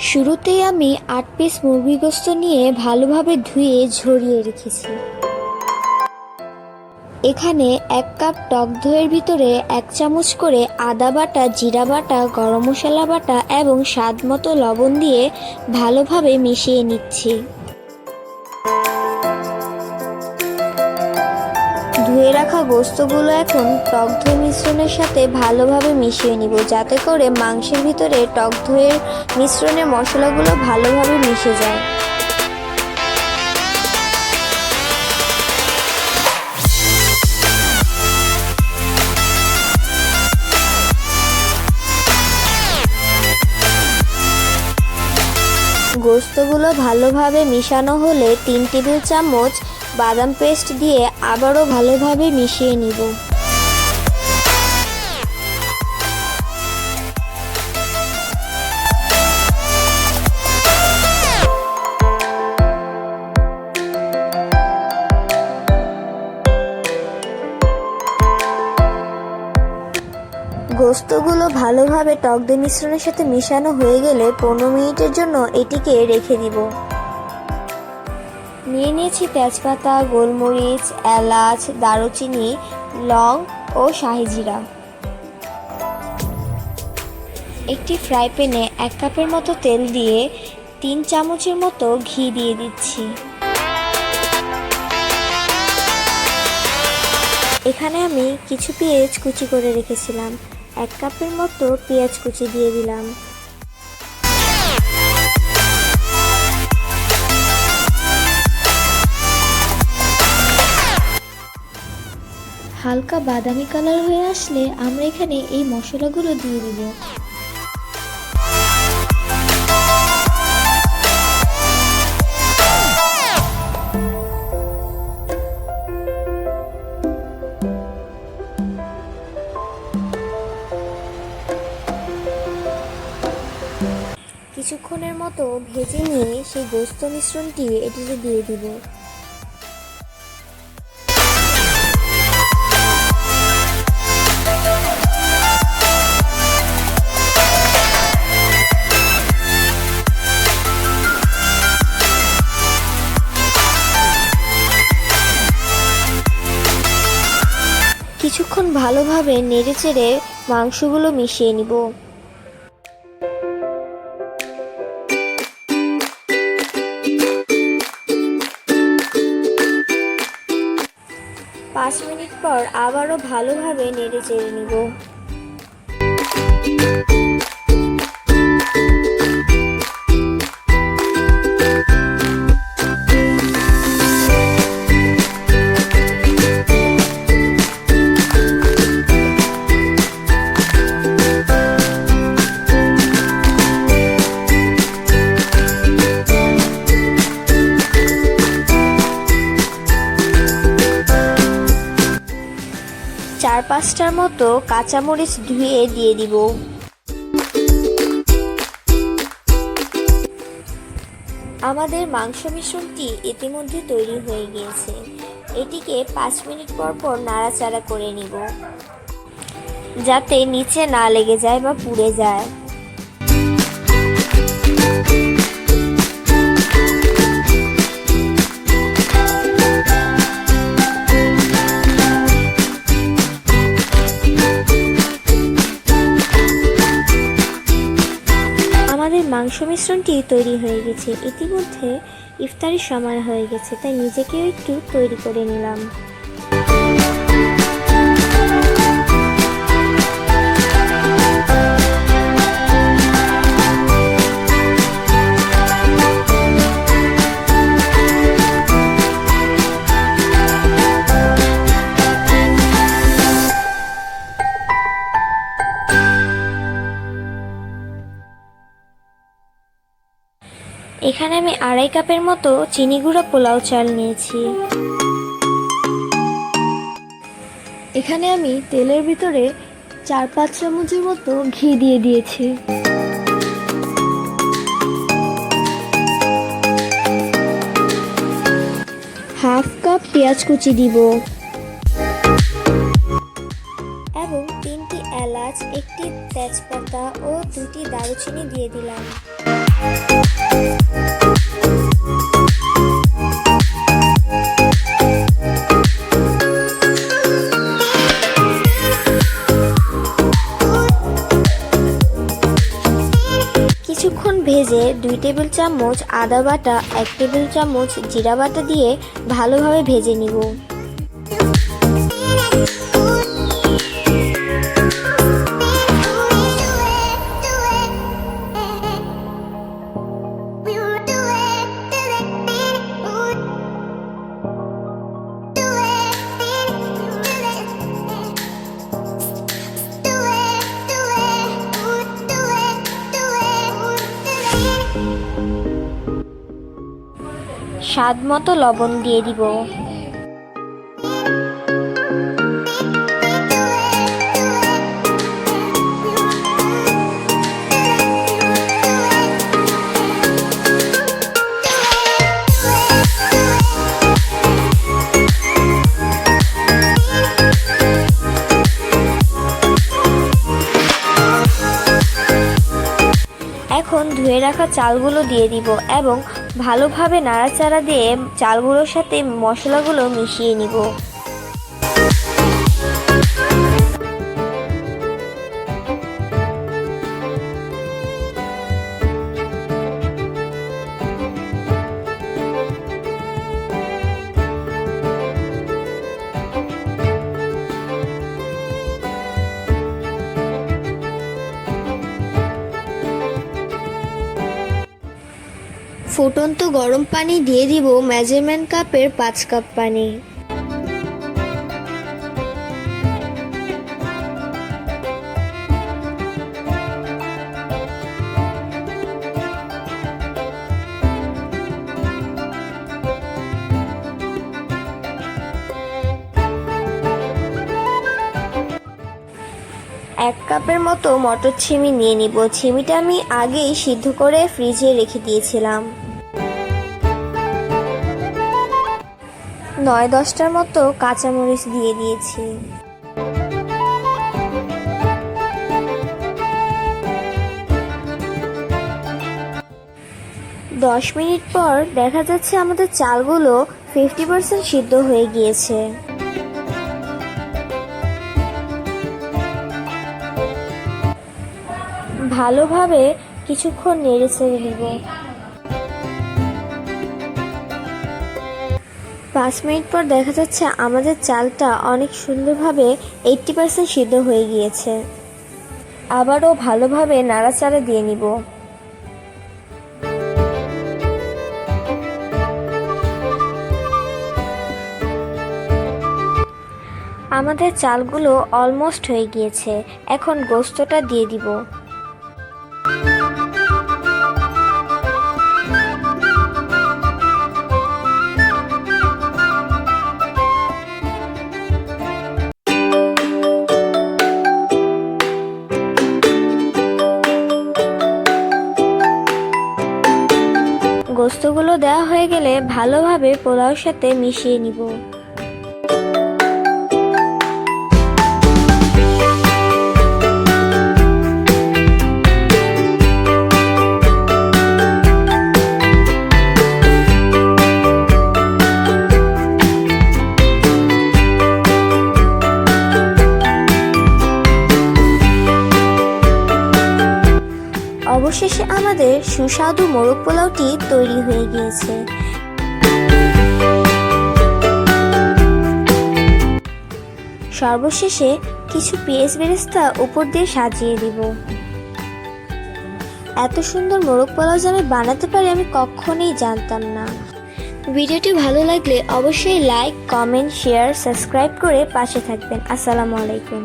শুরুতেই আমি ৮ পিস মুরগি গোশত নিয়ে ভালোভাবে ধুয়ে ঝরিয়ে রেখেছি। এখানে ১ কাপ টক দইয়ের ভিতরে ১ চামচ করে আদা বাটা, জিরা বাটা, গরম মশলা বাটা এবং স্বাদ মতো লবণ দিয়ে ভালোভাবে মিশিয়ে নিচ্ছি। ধুয়ে রাখা গোশতগুলো এখন টক দই মিশ্রণের সাথে ভালোভাবে মিশিয়ে নিব, যাতে করে মাংসের ভিতরে টক দইয়ের মিশ্রণের মশলাগুলো ভালোভাবে মিশে যায়। গোশতগুলো ভালোভাবে মিশানো হলে ৩ টেবিল চামচ বাদাম পেস্ট দিয়ে আবারও ভালোভাবে মিশিয়ে নিব। গোশতগুলো ভালোভাবে টক দই মিশ্রণের সাথে মিশানো হয়ে গেলে ১৫ মিনিটের জন্য এটিকে রেখে দিব। নিয়ে নিয়েছি তেজপাতা, গোলমরিচ, এলাচ, দারুচিনি, লং ও শাহি জিরা। একটি ফ্রাই প্যানে ১ কাপের মতো তেল দিয়ে ৩ চামচের মতো ঘি দিয়ে দিচ্ছি। এখানে আমি কিছু পেঁয়াজ কুচি করে রেখেছিলাম, ১ কাপের মতো পেঁয়াজ কুচি দিয়ে দিলাম। হালকা বাদামি কালার হয়ে আসলে আমরা এখানে এই মশলাগুলো দিয়ে দিব। কিছুক্ষণের মতো ভেজে নিয়ে সেই গোশত মিশ্রণটি এটিতে দিয়ে দিব। কিছুক্ষণ ভালোভাবে নেড়েচেড়ে মাংসগুলো মিশিয়ে নিব। ৫ মিনিট পর আবারও ভালোভাবে নেড়েচেড়ে নিব। চার পাঁচটার মতো কাঁচামরিচ ধুয়ে দিয়ে দিব। আমাদের মাংস মিশ্রণটি ইতিমধ্যে তৈরি হয়ে গিয়েছে। এটিকে ৫ মিনিট পর পর নাড়াচাড়া করে নিব, যাতে নিচে না লেগে যায় বা পুড়ে যায়। মাংস মিশ্রণটি তৈরি হয়ে গেছে। ইতিমধ্যে ইফতারের সময় হয়ে গেছে, তাই নিজেকেও একটু তৈরি করে নিলাম। এখানে আমি ২.৫ কাপের মতো চিনি গুঁড়া পোলাও চাল নিয়েছি। এখানে আমি তেলের ভিতরে ৪-৫ চামচের মতো ঘি দিয়ে দিয়েছি। হাফ কাপ পেঁয়াজ কুচি দিব। এবং 3টি এলাচ, 1টি তেজপাতা ও 2টি দারুচিনি দিয়ে দিলাম। কিছুক্ষণ ভেজে 2 টেবিল চামচ আদা বাটা, 1 টেবিল চামচ জিরা বাটা দিয়ে ভালোভাবে ভেজে নিব। স্বাদ মতো লবণ দিয়ে দিব। এখন ধুয়ে রাখা চালগুলো দিয়ে দিব এবং ভালোভাবে নাড়াচাড়া দিয়ে চালগুলোর সাথে মশলাগুলো মিশিয়ে নিব। ফুটন্ত গরম পানি দিয়ে দিব মেজারমেন্ট কাপের 5 কাপ পানি। এক কাপের মতো মটর ছিমি নিয়ে নিব। ছিমিটা আমি আগেই সিদ্ধ করে ফ্রিজে রেখে দিয়েছিলাম। 9-10টার মতো কাঁচামরিচ দিয়ে দিয়েছি। দশ মিনিট পর দেখা যাচ্ছে আমাদের চালগুলো 50% সিদ্ধ হয়ে গিয়েছে। ভালোভাবে কিছুক্ষণ নেড়ে চেড়ে নিব। 5 মিনিট পর দেখা যাচ্ছে আমাদের চালটা অনেক সুন্দরভাবে 80% সিদ্ধ হয়ে গিয়েছে। আবারও ভালোভাবে নাড়াচাড়া দিয়ে নিব। আমাদের চালগুলো অলমোস্ট হয়ে গিয়েছে। এখন গোস্তটা দিয়ে দিব। গোস্তগুলো দেওয়া হয়ে গেলে ভালোভাবে পোলাওর সাথে মিশিয়ে নিব। অবশেষে আমাদের সুস্বাদু মোরগ পোলাওটি তৈরি হয়ে গিয়েছে। সর্বশেষে কিছু পেঁয়াজ বেরেস্তা উপর দিয়ে সাজিয়ে দিব। এত সুন্দর মোরগ পোলাও যে আমি বানাতে পারি আমি কখনোই জানতাম না। ভিডিওটি ভালো লাগলে অবশ্যই লাইক, কমেন্ট, শেয়ার, সাবস্ক্রাইব করে পাশে থাকবেন। আসসালামু আলাইকুম।